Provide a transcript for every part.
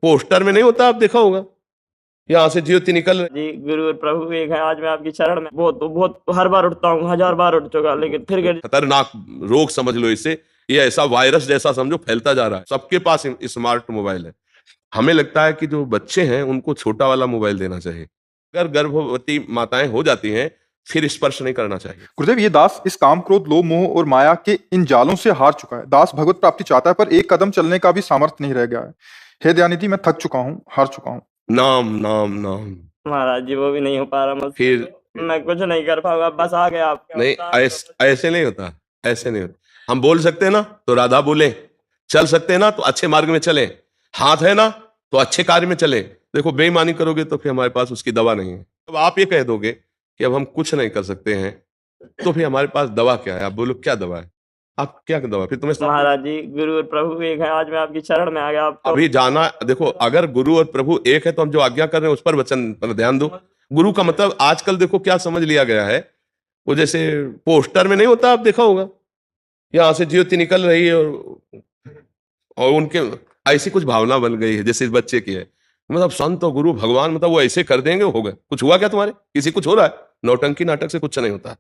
Poster में नहीं होता, आप देखा होगा, यहाँ से ज्योति निकल रही। जी गुरु और प्रभु एक है, आज मैं आपकी शरण में बहुत बहुत हर बार उठता हूँ, 1000 बार उठ चुका, लेकिन फिर गिर। खतरनाक रोग समझ लो इसे, ये ऐसा वायरस जैसा समझो फैलता जा रहा है। सबके पास स्मार्ट मोबाइल है। हमें लगता है कि जो बच्चे हैं उनको छोटा वाला मोबाइल देना चाहिए। अगर गर्भवती माताएं हो जाती हैं फिर स्पर्श नहीं करना चाहिए। गुरुदेव, ये दास इस काम, क्रोध, लोभ, मोह और माया के इन जालों से हार चुका है। दास भगवत प्राप्ति चाहता है, पर एक कदम चलने का भी सामर्थ्य नहीं रह गया है। हे दयानिधि, मैं थक चुका हूँ, हार चुका हूँ। नाम नाम नाम। महाराज जी वो भी नहीं हो पा रहा मुझसे, फिर मैं कुछ नहीं कर पाऊंगा, बस आ गया आपके नहीं, अवतार। ऐसे नहीं होता, ऐसे नहीं होता। हम बोल सकते हैं ना तो राधा बोले, चल सकते हैं ना तो अच्छे मार्ग में चले, हाथ है ना तो अच्छे कार्य में चले। देखो बेईमानी करोगे तो फिर हमारे पास उसकी दवा नहीं है। अब आप ये कह दोगे कि अब हम कुछ नहीं कर सकते हैं, तो फिर हमारे पास दवा क्या है? आप बोलो क्या दवा है? आप क्या दवा? फिर तुम्हें महाराज जी गुरु और प्रभु एक है, आज मैं आपकी शरण में आ गया। आप अभी जाना। देखो अगर गुरु और प्रभु एक है तो हम जो आज्ञा कर रहे हैं उस पर वचन पर ध्यान दो। गुरु का मतलब आजकल देखो क्या समझ लिया गया है, वो जैसे पोस्टर में नहीं होता, आप देखा होगा, यहाँ से ज्योति निकल रही है और उनके ऐसी कुछ भावना बन गई है जैसे इस बच्चे की है। मतलब संत और गुरु भगवान मतलब वो ऐसे कर देंगे, हो गए। कुछ हुआ क्या तुम्हारे? किसी कुछ हो रहा है? नौटंकी नाटक से कुछ नहीं होता।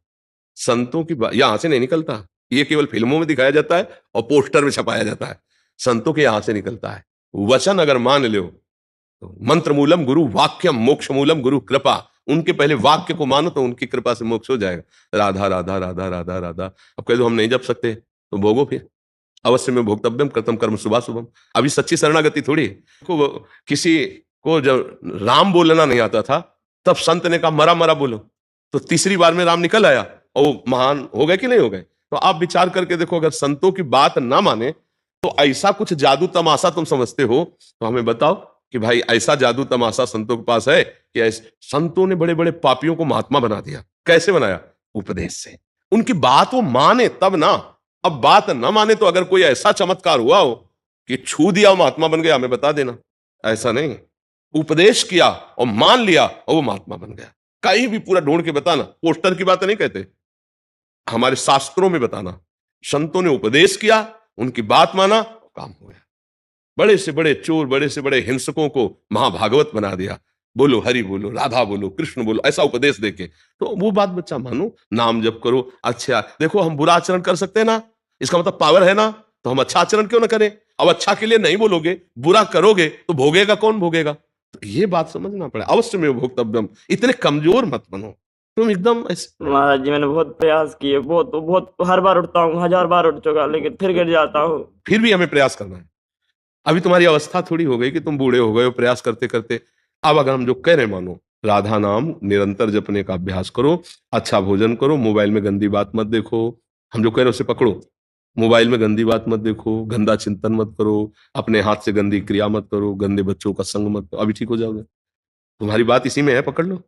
संतों की यहाँ से नहीं निकलता, ये केवल फिल्मों में दिखाया जाता है और पोस्टर में छपाया जाता है। संतों के यहाँ से निकलता है। वचन अगर मान लो तो मंत्र मूलम गुरु वाक्यम मोक्ष मूलम गुरु कृपा। उनके पहले वाक्य को मानो तो उनकी कृपा से मोक्ष हो जाएगा। राधा राधा राधा राधा राधा। अब कह दो हम नहीं जप सकते तो भोगो फिर। अवश्य में भोक्तव्यम कृतम कर्म शुभा शुभम। अभी सच्ची शरणागति थोड़ी को किसी को जब राम बोलना नहीं आता था तब संत ने कहा मरा मरा बोलो, तो तीसरी बार में राम निकल आया और वो महान हो गए कि नहीं हो गए? तो आप विचार करके देखो, अगर संतों की बात ना माने तो ऐसा कुछ जादू तमाशा तुम समझते हो तो हमें बताओ कि भाई ऐसा जादू तमाशा संतों के पास है कि ऐसे संतों ने बड़े बड़े पापियों को महात्मा बना दिया। कैसे बनाया? उपदेश से। उनकी बात वो माने तब ना। अब बात न माने तो अगर कोई ऐसा चमत्कार हुआ हो कि छू दिया वो महात्मा बन गया, हमें बता देना। ऐसा नहीं, उपदेश किया और मान लिया और वो महात्मा बन गया। कहीं भी पूरा ढूंढ के बताना, पोस्टर की बात नहीं कहते, हमारे शास्त्रों में बताना। संतों ने उपदेश किया, उनकी बात माना, काम हो गया। बड़े से बड़े चोर, बड़े से बड़े हिंसकों को महाभागवत बना दिया। बोलो हरि बोलो, राधा बोलो, कृष्ण बोलो, ऐसा उपदेश देके। तो वो बात बच्चा मानो, नाम जप करो। अच्छा देखो हम बुरा आचरण कर सकते हैं ना, इसका मतलब पावर है ना, तो हम अच्छा आचरण क्यों ना करें? अब अच्छा के लिए नहीं बोलोगे, बुरा करोगे तो भोगेगा कौन? भोगेगा। तो ये बात समझना पड़े। अवश्य में भोक्तव्यम। इतने कमजोर मत बनो तुम एकदम ऐसे। महाराज जी मैंने बहुत प्रयास किए, बहुत बहुत हर बार उठता हूँ, 1000 बार उठ चुका, लेकिन फिर गिर जाता हूँ। फिर भी हमें प्रयास करना है। अभी तुम्हारी अवस्था थोड़ी हो गई कि तुम बूढ़े हो गए हो प्रयास करते करते। अब अगर हम जो कह रहे मानो, राधा नाम निरंतर जपने का अभ्यास करो, अच्छा भोजन करो, मोबाइल में गंदी बात मत देखो। हम जो कह रहे उसे पकड़ो। मोबाइल में गंदी बात मत देखो, गंदा चिंतन मत करो, अपने हाथ से गंदी क्रिया मत करो, गंदे बच्चों का संग मत करो। अभी ठीक हो जाओगे। तुम्हारी बात इसी में है, पकड़ लो।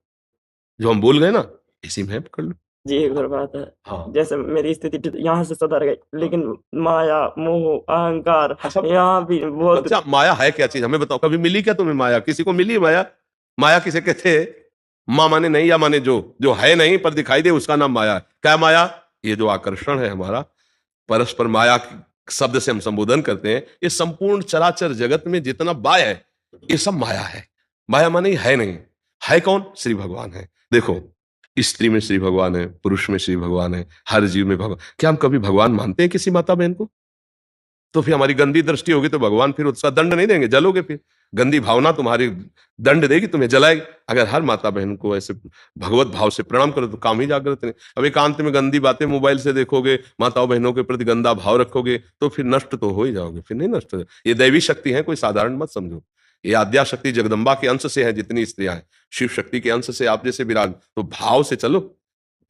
जो हम बोल गए ना इसी में है, पकड़ लो। जी एक और बात है, हाँ। जैसे मेरी स्थिति यहाँ से सुधर गई, लेकिन माया मोह अहंकार अच्छा, यहाँ भी बहुत। बच्चा माया है क्या चीज? हमें बताओ, कभी मिली क्या तुम्हें माया? किसी को मिली माया? माया किसे कहते हैं? माँ माने नहीं या माने जो जो है नहीं पर दिखाई दे, उसका नाम माया है। क्या माया? ये जो आकर्षण है हमारा, परस्पर माया शब्द से हम संबोधन करते हैं। ये संपूर्ण चराचर जगत में जितना बाय है ये सब माया है। माया माने है नहीं। है कौन? श्री भगवान है। देखो स्त्री में श्री भगवान है, पुरुष में श्री भगवान है, हर जीव में भगवान। क्या हम कभी भगवान मानते हैं किसी माता बहन को? तो फिर हमारी गंदी दृष्टि होगी तो भगवान फिर उसका दंड नहीं देंगे, जलोगे। फिर गंदी भावना तुम्हारी दंड देगी, तुम्हें जलाएगी। अगर हर माता बहन को ऐसे भगवत भाव से प्रणाम करो तो काम ही जागृत नहीं। अब एकांत में गंदी बातें मोबाइल से देखोगे, माताओं बहनों के प्रति गंदा भाव रखोगे तो फिर नष्ट तो हो ही जाओगे। फिर नहीं नष्ट हो। ये दैवी शक्ति है, कोई साधारण मत समझो। ये आद्या शक्ति जगदम्बा के अंश से है। जितनी स्त्रियां हैं शिव शक्ति के अंश से आप जैसे विराज, तो भाव से चलो।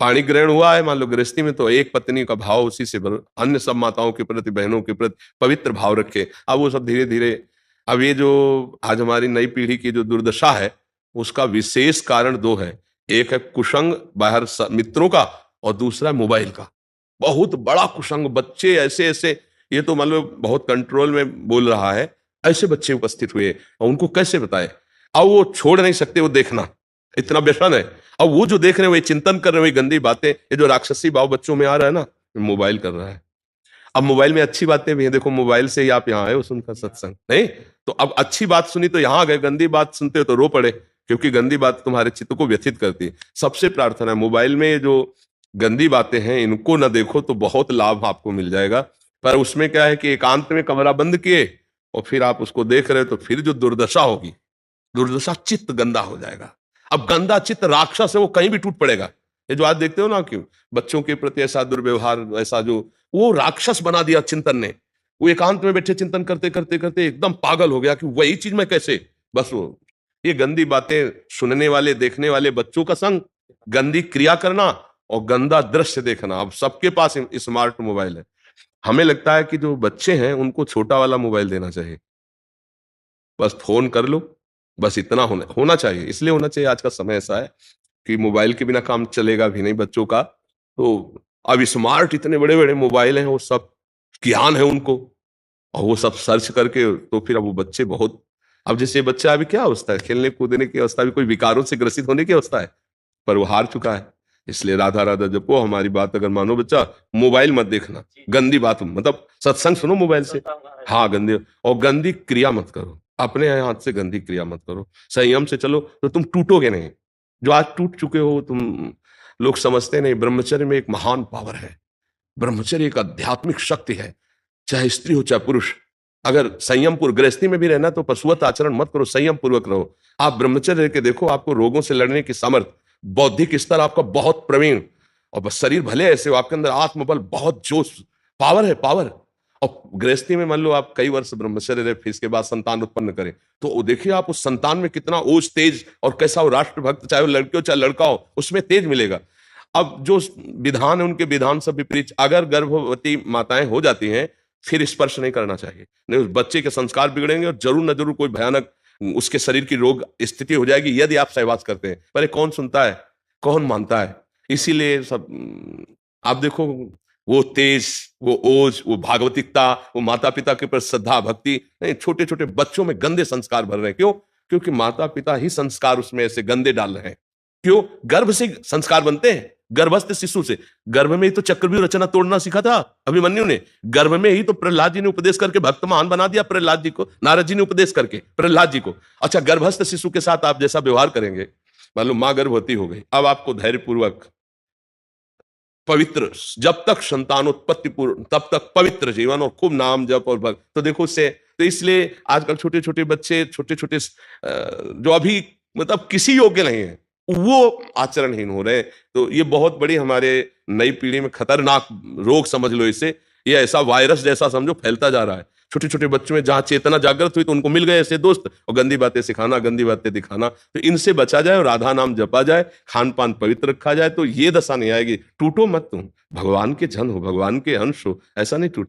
पाणी ग्रहण हुआ है मान लो गृहस्थी में, तो एक पत्नी का भाव उसी से अन्य सब माताओं के प्रति, बहनों के प्रति पवित्र भाव रखे। अब वो सब धीरे धीरे, अब ये जो आज हमारी नई पीढ़ी की जो दुर्दशा है उसका विशेष कारण दो है। एक है कुसंग बाहर मित्रों का, और दूसरा मोबाइल का। बहुत बड़ा कुसंग। बच्चे ऐसे ऐसे, ये तो मान लो बहुत कंट्रोल में बोल रहा है, ऐसे बच्चे उपस्थित हुए और उनको कैसे बताए? अब वो छोड़ नहीं सकते वो देखना, इतना व्यसन है। अब वो जो देख रहे हैं, वो चिंतन कर रहे हैं, वही गंदी बातें, ये जो राक्षसी भाव बच्चों में आ रहा है ना, मोबाइल कर रहा है। अब मोबाइल में अच्छी बातें भी हैं, देखो मोबाइल से ही आप यहाँ आए हो सुनकर सत्संग, नहीं तो अब अच्छी बात सुनी तो यहाँ आ गए, गंदी बात सुनते हो तो रो पड़े, क्योंकि गंदी बात तुम्हारे चित्त को व्यथित करती है। सबसे प्रार्थना है मोबाइल में जो गंदी बातें हैं इनको न देखो तो बहुत लाभ आपको मिल जाएगा। पर उसमें क्या है कि एकांत में कमरा बंद किए और फिर आप उसको देख रहे हो तो फिर जो दुर्दशा होगी, दुर्दशा, चित्त गंदा हो जाएगा। अब गंदा चित्त राक्षस है, वो कहीं भी टूट पड़ेगा। ये जो आज देखते हो ना कि बच्चों के प्रति ऐसा दुर्व्यवहार, ऐसा जो वो राक्षस बना दिया चिंतन ने, वो एकांत में बैठे चिंतन करते करते करते एकदम पागल हो गया कि वही चीज मैं कैसे, बस वो ये गंदी बातें सुनने वाले देखने वाले बच्चों का संग, गंदी क्रिया करना और गंदा दृश्य देखना। अब सबके पास स्मार्ट मोबाइल है। हमें लगता है कि जो बच्चे हैं उनको छोटा वाला मोबाइल देना चाहिए, बस फोन कर लो, बस इतना होना चाहिए। इसलिए होना चाहिए, आज का समय ऐसा है कि मोबाइल के बिना काम चलेगा भी नहीं बच्चों का। तो अब स्मार्ट इतने बड़े बड़े मोबाइल हैं, वो सब ज्ञान है उनको, और वो सब सर्च करके तो फिर अब वो बच्चे बहुत, अब जैसे बच्चा अभी क्या अवस्था है, खेलने कूदने की अवस्था, भी कोई विकारों से ग्रसित होने की अवस्था है, पर वो हार चुका है। इसलिए राधा राधा जपो, हमारी बात अगर मानो बच्चा, मोबाइल मत देखना, गंदी बात मतलब सत्संग सुनो मोबाइल से, हाँ गंदी, और गंदी क्रिया मत करो, अपने हाथ से गंदी क्रिया मत करो, संयम से चलो तो तुम टूटोगे नहीं। जो आज टूट चुके हो तुम, लोग समझते नहीं, ब्रह्मचर्य में एक महान पावर है, ब्रह्मचर्य एक आध्यात्मिक शक्ति है, चाहे स्त्री हो चाहे पुरुष। अगर संयम पूर्वक गृहस्थी में भी रहना तो पशुवत आचरण मत करो, संयम पूर्वक रहो। आप ब्रह्मचर्य के देखो, आपको रोगों से लड़ने की समर्थ, बौद्धिक स्तर आपका बहुत प्रवीण, और बस शरीर भले ऐसे हो, आपके अंदर आत्मबल, बहुत जोश, पावर है, पावर। और गृहस्थी में मान लो आप कई वर्ष ब्रह्मचर्य रहे, फिर इसके बाद संतान उत्पन्न करें, तो देखिए आप उस संतान में कितना ओज, तेज, और कैसा वो राष्ट्रभक्त, चाहे वो लड़की हो चाहे लड़का हो, उसमें तेज मिलेगा। अब जो विधान है उनके विधान सब विपरीत, अगर गर्भवती माताएं हो जाती हैं फिर स्पर्श नहीं करना चाहिए, नहीं उस बच्चे के संस्कार बिगड़ेंगे और जरूर न जरूर कोई भयानक उसके शरीर की रोग स्थिति हो जाएगी यदि आप सहवास करते हैं। पर कौन सुनता है, कौन मानता है? इसीलिए सब आप देखो, वो तेज, वो ओज, वो भागवतिकता, वो माता पिता के प्रति श्रद्धा भक्ति नहीं, छोटे छोटे बच्चों में गंदे संस्कार भर रहे हैं। क्यों? क्योंकि माता पिता ही संस्कार उसमें ऐसे गंदे डाल रहे हैं। क्यों? गर्भ से संस्कार बनते हैं, गर्भस्थ शिशु से। गर्भ में ही तो चक्रव्यूह रचना तोड़ना सीखा था अभिमन्यु ने, गर्भ में ही तो प्रहलाद जी ने उपदेश करके भक्त महान बना दिया प्रहलाद जी को, नारद जी ने उपदेश करके प्रहलाद जी को। अच्छा, गर्भस्थ शिशु के साथ आप जैसा व्यवहार करेंगे, मान लो मां गर्भवती हो गई, अब आपको धैर्यपूर्वक पवित्र, जब तक संतानोत्पत्ति पूर्ण तब तक पवित्र जीवन और खूब नाम जप और भक्त, तो देखो उससे, तो इसलिए आजकल छोटे छोटे बच्चे, छोटे छोटे जो अभी मतलब किसी योग्य नहीं है, वो आचरणहीन हो रहे हैं। तो ये बहुत बड़ी हमारे नई पीढ़ी में खतरनाक रोग समझ लो इसे, ये ऐसा वायरस जैसा समझो फैलता जा रहा है। छोटे छोटे बच्चों में जहां चेतना जागृत हुई तो उनको मिल गए ऐसे दोस्त, और गंदी बातें सिखाना, गंदी बातें दिखाना। तो इनसे बचा जाए और राधा नाम जपा जाए, खान पान पवित्र रखा जाए, तो ये दशा नहीं आएगी। टूटो मत तुम, भगवान के जन हो, भगवान के अंश हो, ऐसा नहीं टूट